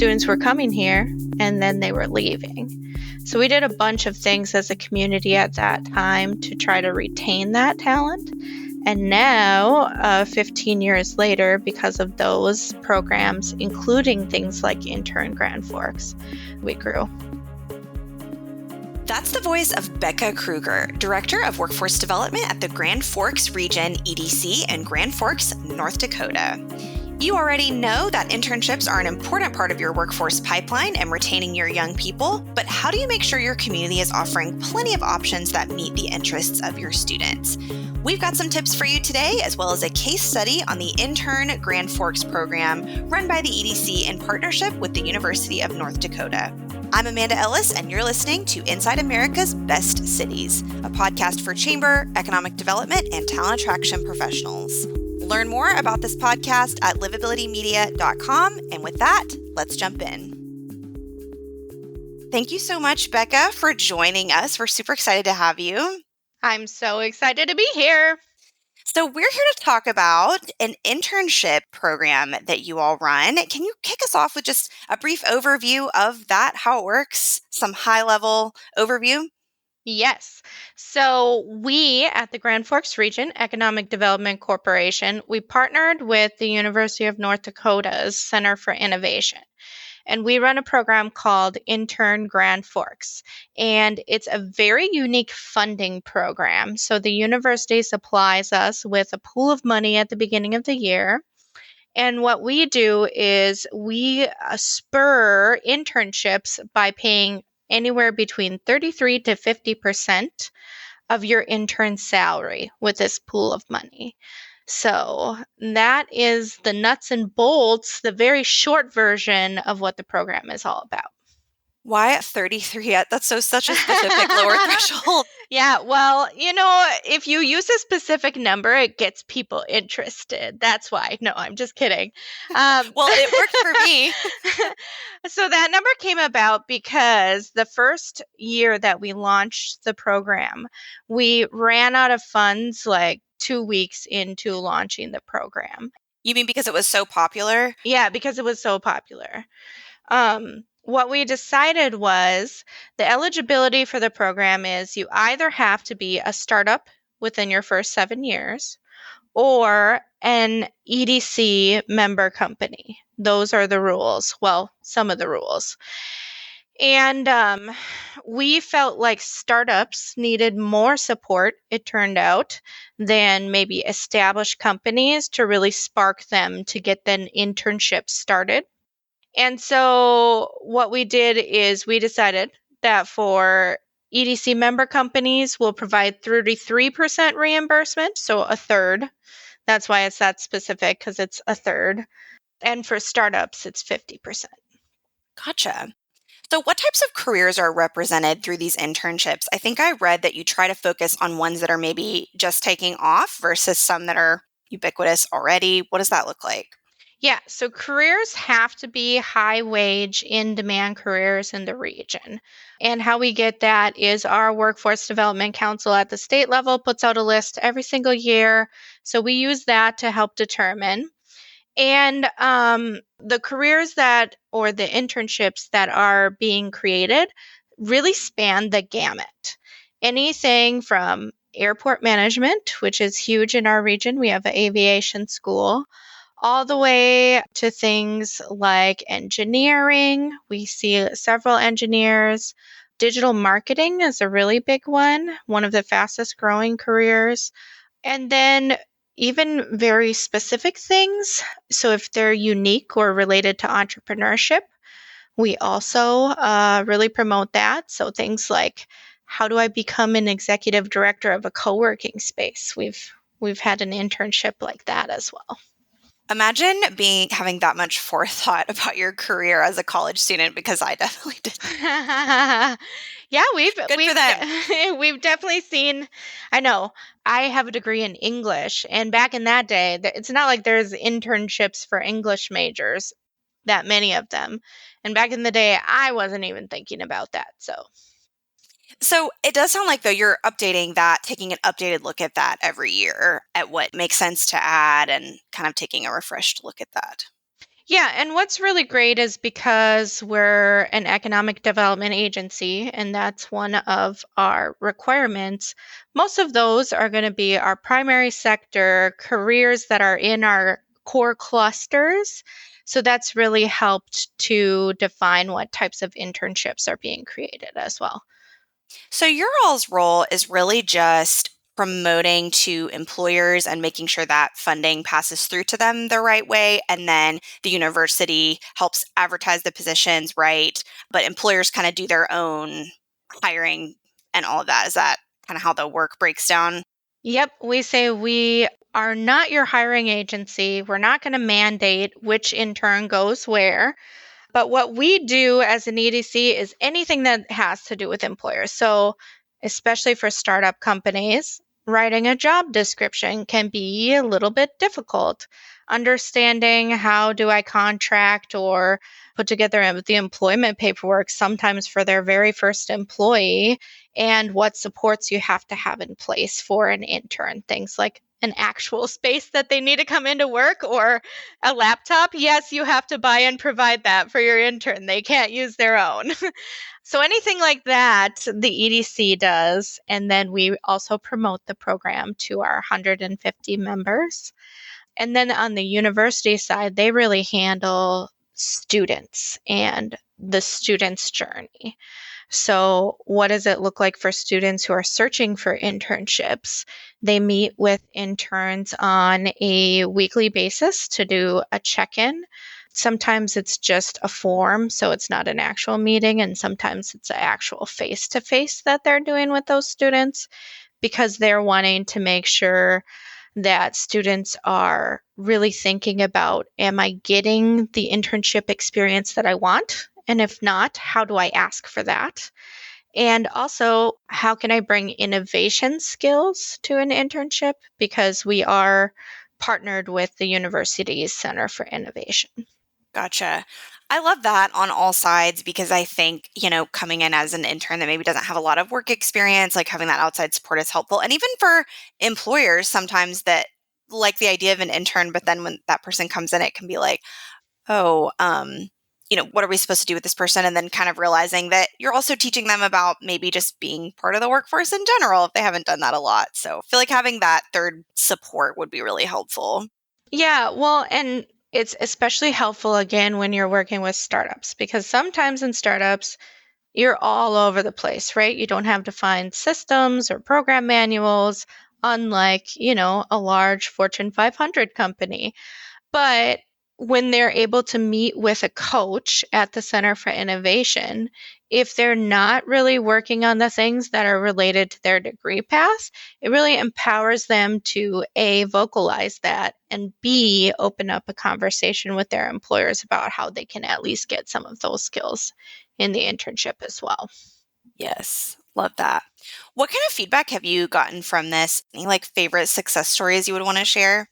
students were coming here and then they were leaving. So we did a bunch of things as a community at that time to try to retain that talent. And now, 15 years later, because of those programs, including things like Intern Grand Forks, we grew. That's the voice of Becca Kruger, Director of Workforce Development at the Grand Forks Region EDC in Grand Forks, North Dakota. You already know that internships are an important part of your workforce pipeline and retaining your young people, but how do you make sure your community is offering plenty of options that meet the interests of your students? We've got some tips for you today, as well as a case study on the Intern Grand Forks program run by the EDC in partnership with the University of North Dakota. I'm Amanda Ellis, and you're listening to Inside America's Best Cities, a podcast for chamber, economic development, and talent attraction professionals. Learn more about this podcast at livabilitymedia.com. And with that, let's jump in. Thank you so much, Becca, for joining us. We're super excited to have you. I'm so excited to be here. So we're here to talk about an internship program that you all run. Can you kick us off with just a brief overview of that, how it works, some high-level overview? Yes. So we at the Grand Forks Region Economic Development Corporation, we partnered with the University of North Dakota's Center for Innovation. And we run a program called Intern Grand Forks. And it's a very unique funding program. So the university supplies us with a pool of money at the beginning of the year. And what we do is we spur internships by paying anywhere between 33 to 50% of your intern salary with this pool of money. So that is the nuts and bolts, the very short version of what the program is all about. Why at 33? That's such a specific lower threshold. Yeah, well, if you use a specific number, it gets people interested. That's why. No, I'm just kidding. Well, it worked for me. So that number came about because the first year that we launched the program, we ran out of funds like 2 weeks into launching the program. You mean because it was so popular? Yeah, because it was so popular. What we decided was the eligibility for the program is you either have to be a startup within your first 7 years or an EDC member company. Those are the rules. Well, some of the rules. And we felt like startups needed more support, it turned out, than maybe established companies to really spark them to get the internship started. And so what we did is we decided that for EDC member companies, we'll provide 33% reimbursement, so a third. That's why it's that specific, because it's a third. And for startups, it's 50%. Gotcha. So what types of careers are represented through these internships? I think I read that you try to focus on ones that are maybe just taking off versus some that are ubiquitous already. What does that look like? Yeah, so careers have to be high wage, in demand careers in the region. And how we get that is our Workforce Development Council at the state level puts out a list every single year. So we use that to help determine. And the careers or the internships that are being created really span the gamut. Anything from airport management, which is huge in our region. We have an aviation school, all the way to things like engineering. We see several engineers. Digital marketing is a really big one of the fastest growing careers. And then even very specific things. So if they're unique or related to entrepreneurship, we also really promote that. So things like, how do I become an executive director of a co-working space? We've had an internship like that as well. Imagine having that much forethought about your career as a college student, because I definitely didn't. Yeah, we've definitely seen. I know I have a degree in English, and back in that day, it's not like there's internships for English majors, that many of them. And back in the day, I wasn't even thinking about that. So it does sound like, though, you're updating that, taking an updated look at that every year at what makes sense to add and kind of taking a refreshed look at that. Yeah, and what's really great is because we're an economic development agency, and that's one of our requirements. Most of those are going to be our primary sector careers that are in our core clusters. So that's really helped to define what types of internships are being created as well. So your all's role is really just promoting to employers and making sure that funding passes through to them the right way. And then the university helps advertise the positions right, but employers kind of do their own hiring and all of that. Is that kind of how the work breaks down? Yep, we say we are not your hiring agency. We're not going to mandate which intern goes where. But what we do as an EDC is anything that has to do with employers. So, especially for startup companies, writing a job description can be a little bit difficult. Understanding how do I contract or put together the employment paperwork sometimes for their very first employee and what supports you have to have in place for an intern. Things like an actual space that they need to come into work or a laptop. Yes, you have to buy and provide that for your intern. They can't use their own. So anything like that, the EDC does. And then we also promote the program to our 150 members. And then on the university side, they really handle students and the student's journey. So, what does it look like for students who are searching for internships? They meet with interns on a weekly basis to do a check in. Sometimes it's just a form, so it's not an actual meeting, and sometimes it's an actual face to face that they're doing with those students because they're wanting to make sure that students are really thinking about, am I getting the internship experience that I want? And if not, how do I ask for that? And also, how can I bring innovation skills to an internship? Because we are partnered with the university's Center for Innovation. Gotcha. I love that on all sides because I think, coming in as an intern that maybe doesn't have a lot of work experience, like having that outside support is helpful. And even for employers, sometimes that like the idea of an intern, but then when that person comes in, it can be like, oh, what are we supposed to do with this person? And then kind of realizing that you're also teaching them about maybe just being part of the workforce in general if they haven't done that a lot. So I feel like having that third support would be really helpful. Yeah, well, and it's especially helpful again when you're working with startups because sometimes in startups, you're all over the place, right? You don't have defined systems or program manuals, unlike, a large Fortune 500 company. But when they're able to meet with a coach at the Center for Innovation, if they're not really working on the things that are related to their degree path, it really empowers them to A, vocalize that, and B, open up a conversation with their employers about how they can at least get some of those skills in the internship as well. Yes, love that. What kind of feedback have you gotten from this? Any like favorite success stories you would want to share?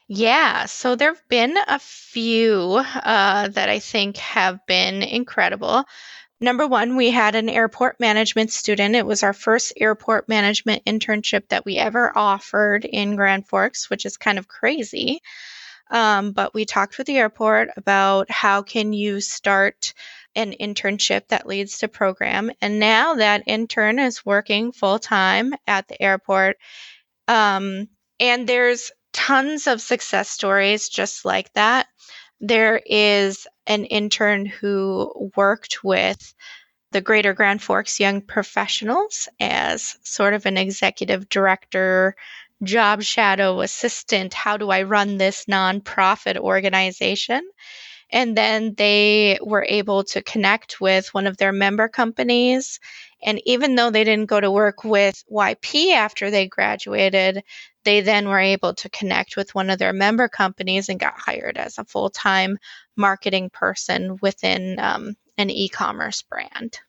Yeah, so there have been a few that I think have been incredible. Number one, we had an airport management student. It was our first airport management internship that we ever offered in Grand Forks, which is kind of crazy. But we talked with the airport about how can you start an internship that leads to program. And now that intern is working full time at the airport. Um, and there's tons of success stories just like that. There is an intern who worked with the Greater Grand Forks Young Professionals as sort of an executive director, job shadow assistant. How do I run this nonprofit organization? And then they were able to connect with one of their member companies. And even though they didn't go to work with YP after they graduated, they then were able to connect with one of their member companies and got hired as a full time marketing person within an e commerce brand.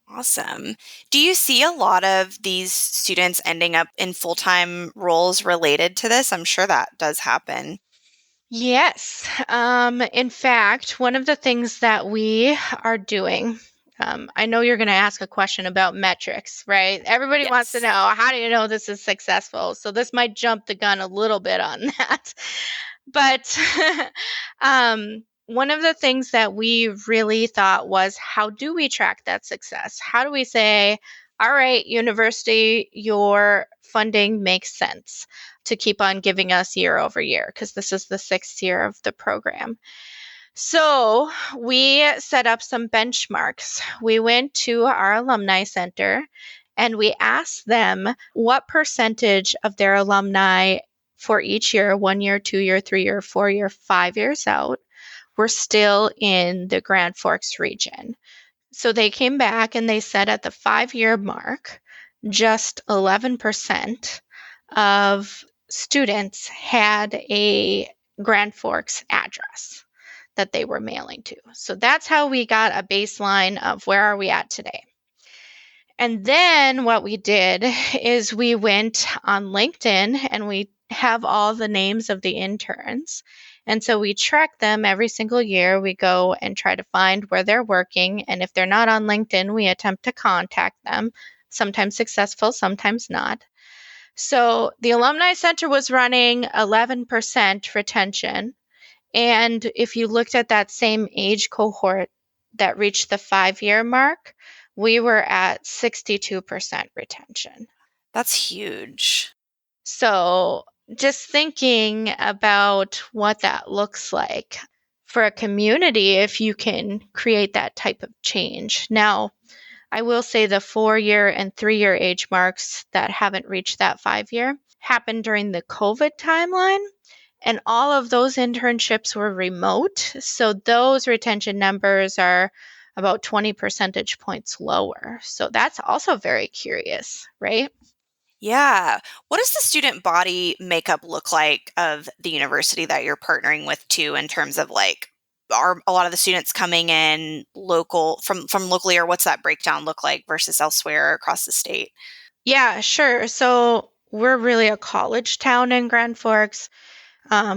Awesome. Do you see a lot of these students ending up in full-time roles related to this? I'm sure that does happen. Yes. In fact, one of the things that we are doing, I know you're going to ask a question about metrics, right? Everybody wants to know, Yes. how do you know this is successful? So this might jump the gun a little bit on that. But um, one of the things that we really thought was, how do we track that success? How do we say, all right, university, your funding makes sense to keep on giving us year over year, because this is the 6th year of the program. So we set up some benchmarks. We went to our alumni center and we asked them what percentage of their alumni for each year, 1 year, 2 year, 3 year, 4 year, 5 years out, were still in the Grand Forks region. So they came back and they said at the 5 year mark, just 11% of students had a Grand Forks address that they were mailing to. So that's how we got a baseline of where are we at today. And then what we did is we went on LinkedIn and we have all the names of the interns. And so we track them every single year. We go and try to find where they're working. And if they're not on LinkedIn, we attempt to contact them, sometimes successful, sometimes not. So the Alumni Center was running 11% retention. And if you looked at that same age cohort that reached the 5 year mark, we were at 62% retention. That's huge. So just thinking about what that looks like for a community, if you can create that type of change. Now, I will say the 4 year and 3 year age marks that haven't reached that 5 year happened during the COVID timeline. And all of those internships were remote. So those retention numbers are about 20 percentage points lower. So that's also very curious, right? Yeah. What does the student body makeup look like of the university that you're partnering with too, in terms of like, are a lot of the students coming in local from locally, or what's that breakdown look like versus elsewhere across the state? Yeah, sure. So we're really a college town in Grand Forks.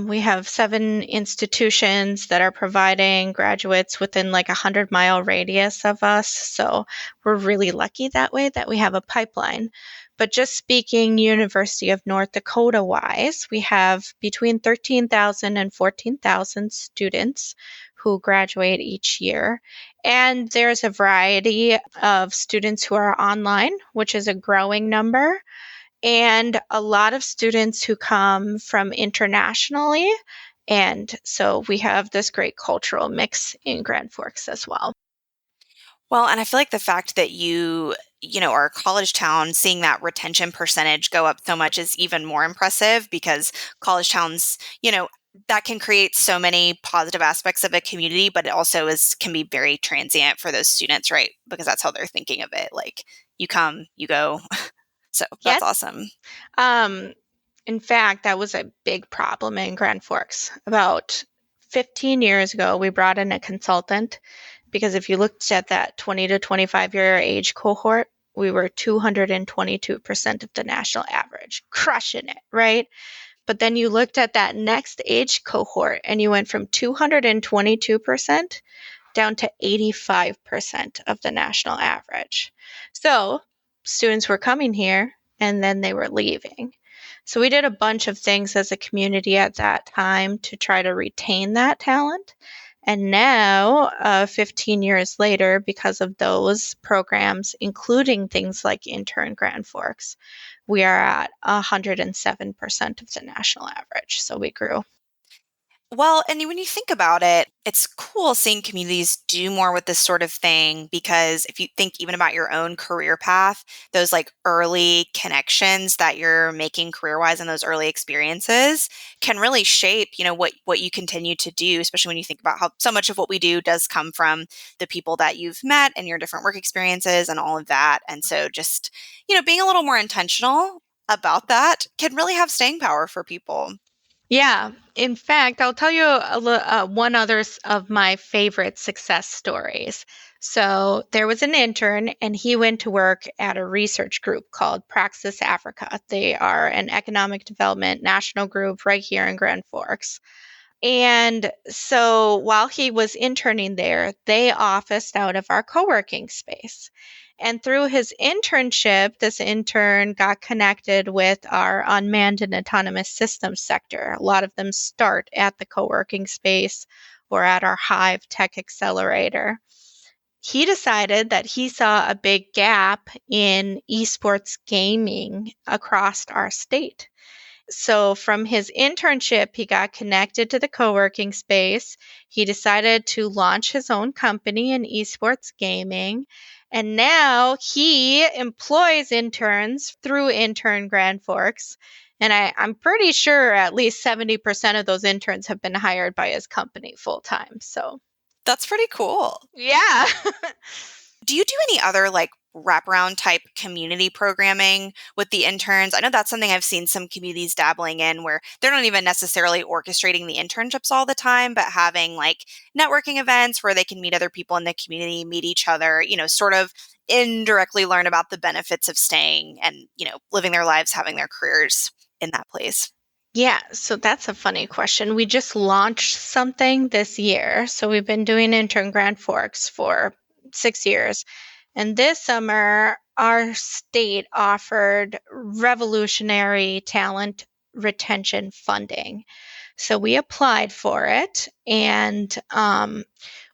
We have 7 institutions that are providing graduates within like 100-mile radius of us. So we're really lucky that way that we have a pipeline. But just speaking University of North Dakota wise, we have between 13,000 and 14,000 students who graduate each year. And there's a variety of students who are online, which is a growing number, and a lot of students who come from internationally. And so we have this great cultural mix in Grand Forks as well. Well, and I feel like the fact that you are a college town, seeing that retention percentage go up so much is even more impressive, because college towns, that can create so many positive aspects of a community, but it also can be very transient for those students, right? Because that's how they're thinking of it. Like, you come, you go. So that's Yes. awesome. Um, in fact, that was a big problem in Grand Forks. About 15 years ago, we brought in a consultant because if you looked at that 20 to 25-year age cohort, we were 222% of the national average, crushing it, right? But then you looked at that next age cohort and you went from 222% down to 85% of the national average. So students were coming here and then they were leaving. So we did a bunch of things as a community at that time to try to retain that talent. And now, 15 years later, because of those programs, including things like Intern Grand Forks, we are at 107% of the national average. So we grew. Well, and when you think about it, it's cool seeing communities do more with this sort of thing, because if you think even about your own career path, those like early connections that you're making career-wise and those early experiences can really shape, what you continue to do, especially when you think about how so much of what we do does come from the people that you've met and your different work experiences and all of that. And so just, being a little more intentional about that can really have staying power for people. Yeah. In fact, I'll tell you one other of my favorite success stories. So there was an intern, and he went to work at a research group called Praxis Africa. They are an economic development national group right here in Grand Forks. And so while he was interning there, they officed out of our co working space. And through his internship, this intern got connected with our unmanned and autonomous systems sector. A lot of them start at the co working space or at our Hive Tech Accelerator. He decided that he saw a big gap in esports gaming across our state. So, from his internship, he got connected to the co working space. He decided to launch his own company in esports gaming. And now he employs interns through Intern Grand Forks. And I'm pretty sure at least 70% of those interns have been hired by his company full time. So, That's pretty cool. yeah. Do you do any other like wraparound type community programming with the interns? I know that's something I've seen some communities dabbling in where they're not even necessarily orchestrating the internships all the time, but having like networking events where they can meet other people in the community, meet each other, sort of indirectly learn about the benefits of staying and, living their lives, having their careers in that place. Yeah, so that's a funny question. We just launched something this year. So we've been doing Intern Grand Forks for 6 years. And this summer, our state offered revolutionary talent retention funding. So we applied for it and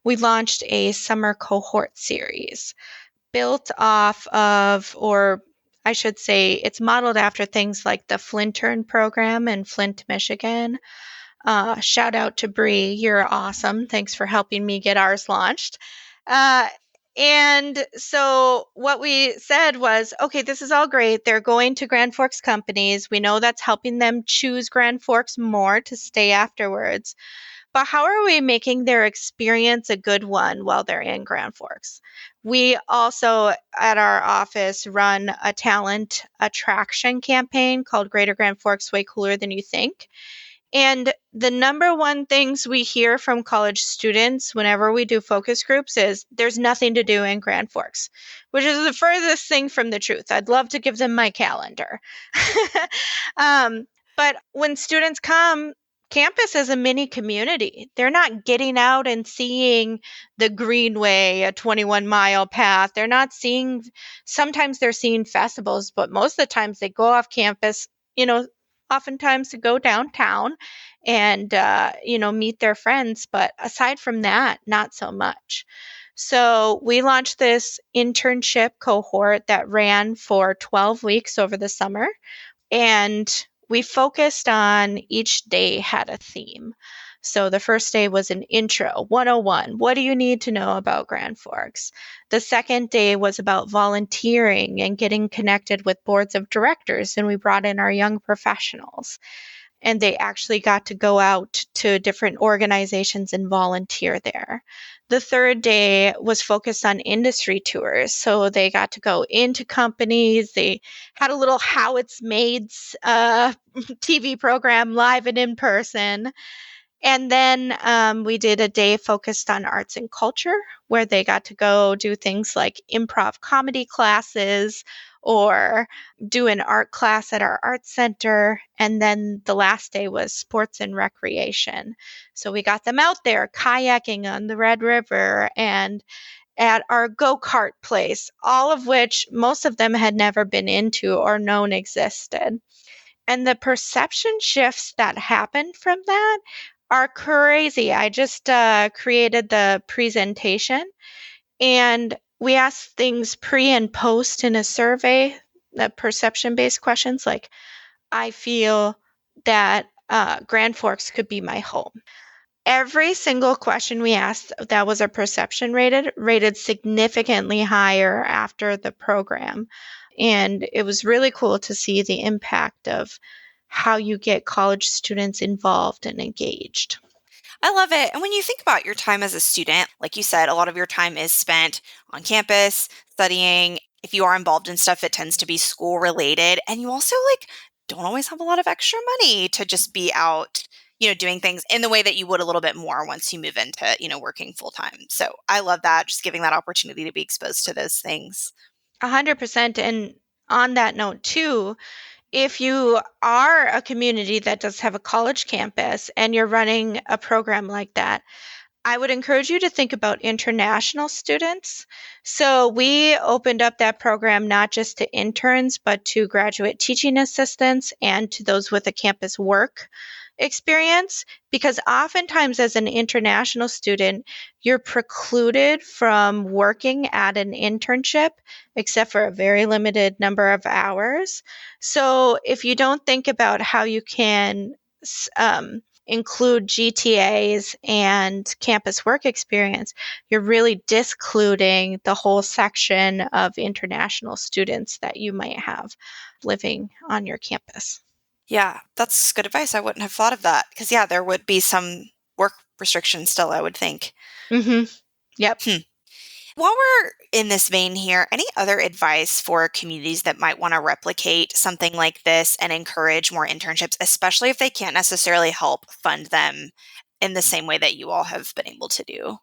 we launched a summer cohort series built off of, or I should say, it's modeled after things like the Flintern program in Flint, Michigan. Shout out to Bree. You're awesome. Thanks for helping me get ours launched. Uh, and so what we said was, okay, this is all great. They're going to Grand Forks companies. We know that's helping them choose Grand Forks more to stay afterwards. But how are we making their experience a good one while they're in Grand Forks? We also at our office run a talent attraction campaign called Greater Grand Forks Way Cooler Than You Think. And the number one things we hear from college students whenever we do focus groups is there's nothing to do in Grand Forks, which is the furthest thing from the truth. I'd love to give them my calendar. But when students come, campus is a mini community. They're not getting out and seeing the Greenway, a 21-mile path. They're not seeing, sometimes they're seeing festivals, but most of the times they go off campus, oftentimes to go downtown and meet their friends, but aside from that, not so much. So we launched this internship cohort that ran for 12 weeks over the summer, and we focused on each day had a theme. So the first day was an intro, 101. What do you need to know about Grand Forks? The second day was about volunteering and getting connected with boards of directors, and we brought in our young professionals. And they actually got to go out to different organizations and volunteer there. The third day was focused on industry tours. So they got to go into companies. They had a little How It's Made's TV program live and in person. And then we did a day focused on arts and culture, where they got to go do things like improv comedy classes or do an art class at our art center. And then the last day was sports and recreation. So we got them out there kayaking on the Red River and at our go-kart place, all of which most of them had never been into or known existed. And the perception shifts that happened from that are crazy. I just created the presentation and we asked things pre and post in a survey, the perception based questions like, I feel that Grand Forks could be my home. Every single question we asked that was a perception rated significantly higher after the program. And it was really cool to see the impact of how you get college students involved and engaged. I love it. And when you think about your time as a student, like you said, a lot of your time is spent on campus studying. If you are involved in stuff, it tends to be school related. And you also don't always have a lot of extra money to just be out, doing things in the way that you would a little bit more once you move into, working full time. So I love that, just giving that opportunity to be exposed to those things. 100%. And on that note, too, if you are a community that does have a college campus and you're running a program like that, I would encourage you to think about international students. So we opened up that program not just to interns, but to graduate teaching assistants and to those with a campus work experience. Because oftentimes, as an international student, you're precluded from working at an internship, except for a very limited number of hours. So if you don't think about how you can include GTAs and campus work experience, you're really discluding the whole section of international students that you might have living on your campus. Yeah, that's good advice. I wouldn't have thought of that because, yeah, there would be some work restrictions still, I would think. Mm-hmm. Yep. Hmm. While we're in this vein here, any other advice for communities that might want to replicate something like this and encourage more internships, especially if they can't necessarily help fund them in the same way that you all have been able to do?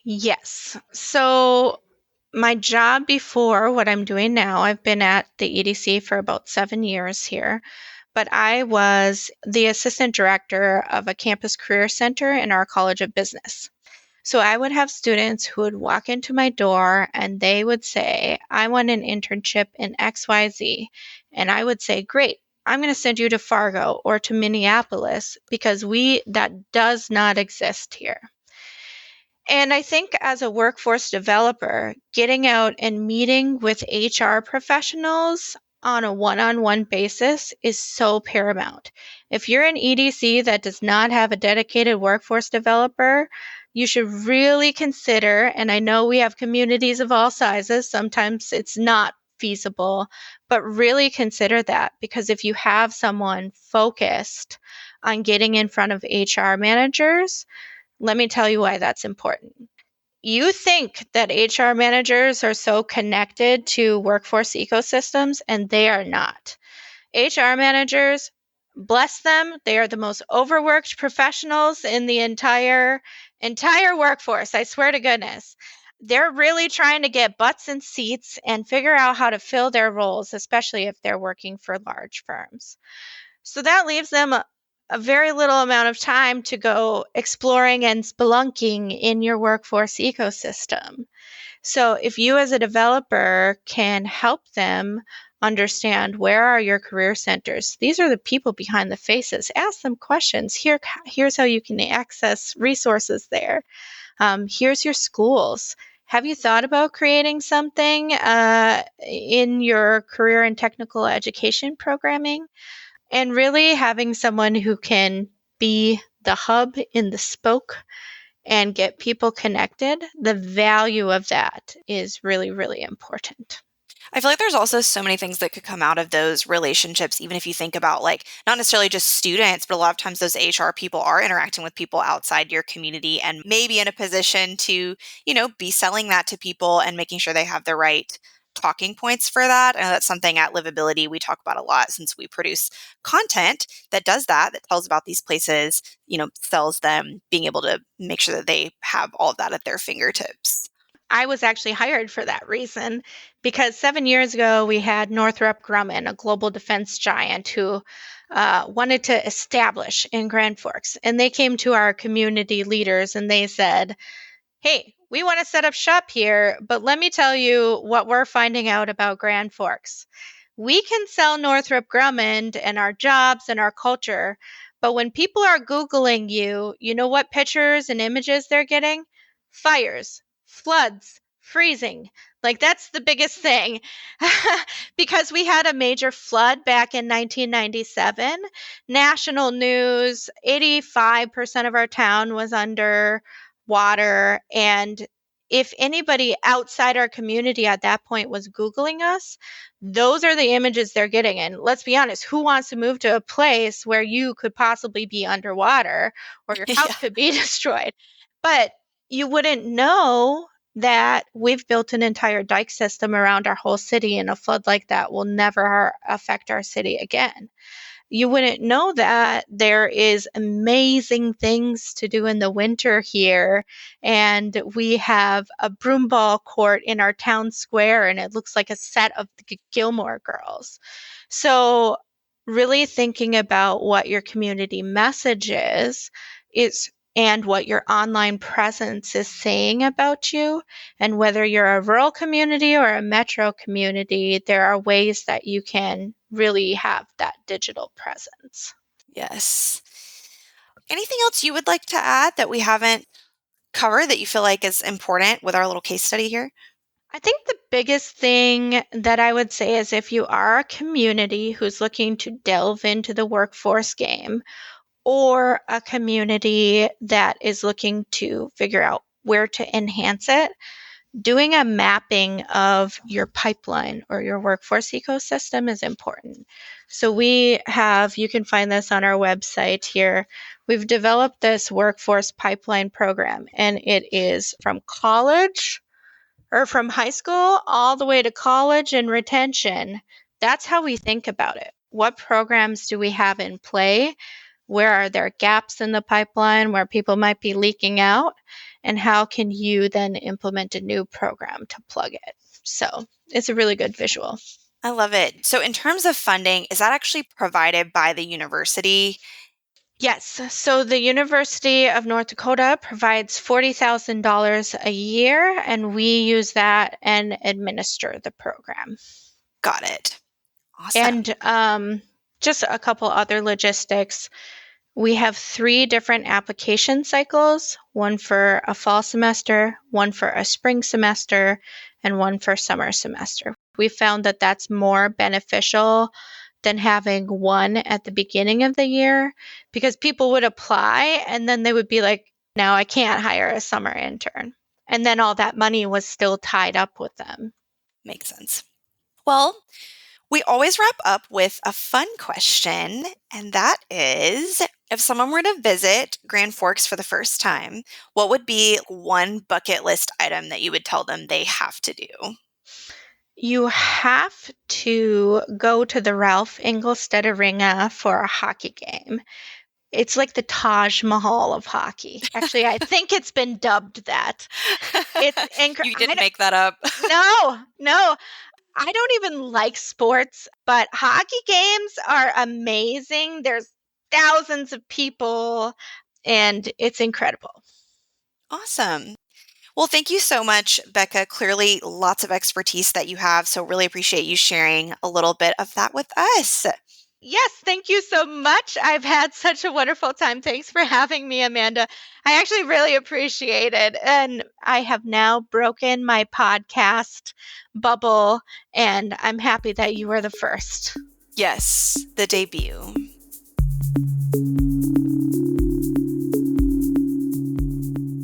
Yes. So my job before what I'm doing now, I've been at the EDC for about 7 years here, but I was the assistant director of a campus career center in our College of Business. So I would have students who would walk into my door and they would say, I want an internship in XYZ. And I would say, great, I'm going to send you to Fargo or to Minneapolis because that does not exist here. And I think as a workforce developer, getting out and meeting with HR professionals on a one on one basis is so paramount. If you're an EDC that does not have a dedicated workforce developer, you should really consider, and I know we have communities of all sizes, sometimes it's not feasible, but really consider that because if you have someone focused on getting in front of HR managers, let me tell you why that's important. You think that HR managers are so connected to workforce ecosystems, and they are not. HR managers, bless them, they are the most overworked professionals in the entire workforce. I swear to goodness. They're really trying to get butts in seats and figure out how to fill their roles, especially if they're working for large firms. So that leaves them a very little amount of time to go exploring and spelunking in your workforce ecosystem. So if you as a developer can help them understand where are your career centers, these are the people behind the faces. Ask them questions. Here's how you can access resources there. Here's your schools. Have you thought about creating something in your career and technical education programming? And really having someone who can be the hub in the spoke and get people connected, the value of that is really, really important. I feel like there's also so many things that could come out of those relationships, even if you think about like not necessarily just students, but a lot of times those HR people are interacting with people outside your community and maybe in a position to, be selling that to people and making sure they have the right talking points for that. And that's something at Livability we talk about a lot since we produce content that does that, that tells about these places, sells them, being able to make sure that they have all of that at their fingertips. I was actually hired for that reason because 7 years ago we had Northrop Grumman, a global defense giant who wanted to establish in Grand Forks. And they came to our community leaders and they said, hey, we want to set up shop here, but let me tell you what we're finding out about Grand Forks. We can sell Northrop Grumman and our jobs and our culture, but when people are Googling you, you know what pictures and images they're getting? Fires, floods, freezing. Like that's the biggest thing. Because we had a major flood back in 1997, national news, 85% of our town was under water. And if anybody outside our community at that point was Googling us, those are the images they're getting. And let's be honest, who wants to move to a place where you could possibly be underwater or your house Yeah. could be destroyed? But you wouldn't know that we've built an entire dike system around our whole city, and a flood like that will never affect our city again. You wouldn't know that there is amazing things to do in the winter here. And we have a broomball court in our town square, and it looks like a set of the Gilmore Girls. So, really thinking about what your community message is and what your online presence is saying about you. And whether you're a rural community or a metro community, there are ways that you can really have that digital presence. Yes. Anything else you would like to add that we haven't covered that you feel like is important with our little case study here? I think the biggest thing that I would say is if you are a community who's looking to delve into the workforce game, or a community that is looking to figure out where to enhance it, doing a mapping of your pipeline or your workforce ecosystem is important. So you can find this on our website here. We've developed this workforce pipeline program, and it is from college or from high school all the way to college and retention. That's how we think about it. What programs do we have in play? Where are there gaps in the pipeline where people might be leaking out? And how can you then implement a new program to plug it? So it's a really good visual. I love it. So, in terms of funding, is that actually provided by the university? Yes. So the University of North Dakota provides $40,000 a year, and we use that and administer the program. Got it. Awesome. And just a couple other logistics. We have 3 different application cycles, one for a fall semester, one for a spring semester, and one for summer semester. We found that that's more beneficial than having one at the beginning of the year, because people would apply and then they would be like, now I can't hire a summer intern. And then all that money was still tied up with them. Makes sense. Well, we always wrap up with a fun question, and that is, if someone were to visit Grand Forks for the first time, what would be one bucket list item that you would tell them they have to do? You have to go to the Ralph Engelstad Arena for a hockey game. It's like the Taj Mahal of hockey. Actually, I think it's been dubbed that. It's You didn't make that up. No. I don't even like sports, but hockey games are amazing. There's thousands of people, and it's incredible. Awesome. Well, thank you so much, Becca. Clearly, lots of expertise that you have. So, really appreciate you sharing a little bit of that with us. Yes, thank you so much. I've had such a wonderful time. Thanks for having me, Amanda. I actually really appreciate it. And I have now broken my podcast bubble, and I'm happy that you were the first. Yes, the debut.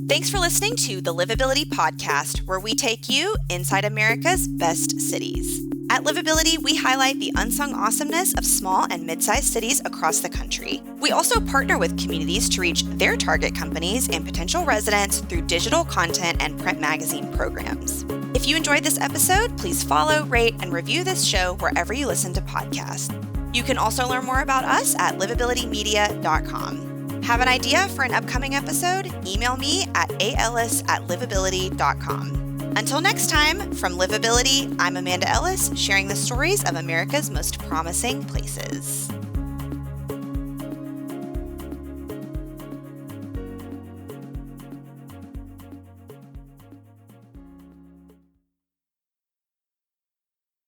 Thanks for listening to the Livability Podcast, where we take you inside America's best cities. At Livability, we highlight the unsung awesomeness of small and mid-sized cities across the country. We also partner with communities to reach their target companies and potential residents through digital content and print magazine programs. If you enjoyed this episode, please follow, rate, and review this show wherever you listen to podcasts. You can also learn more about us at livabilitymedia.com. Have an idea for an upcoming episode? Email me at aellis@livability.com. Until next time, from Livability, I'm Amanda Ellis, sharing the stories of America's most promising places.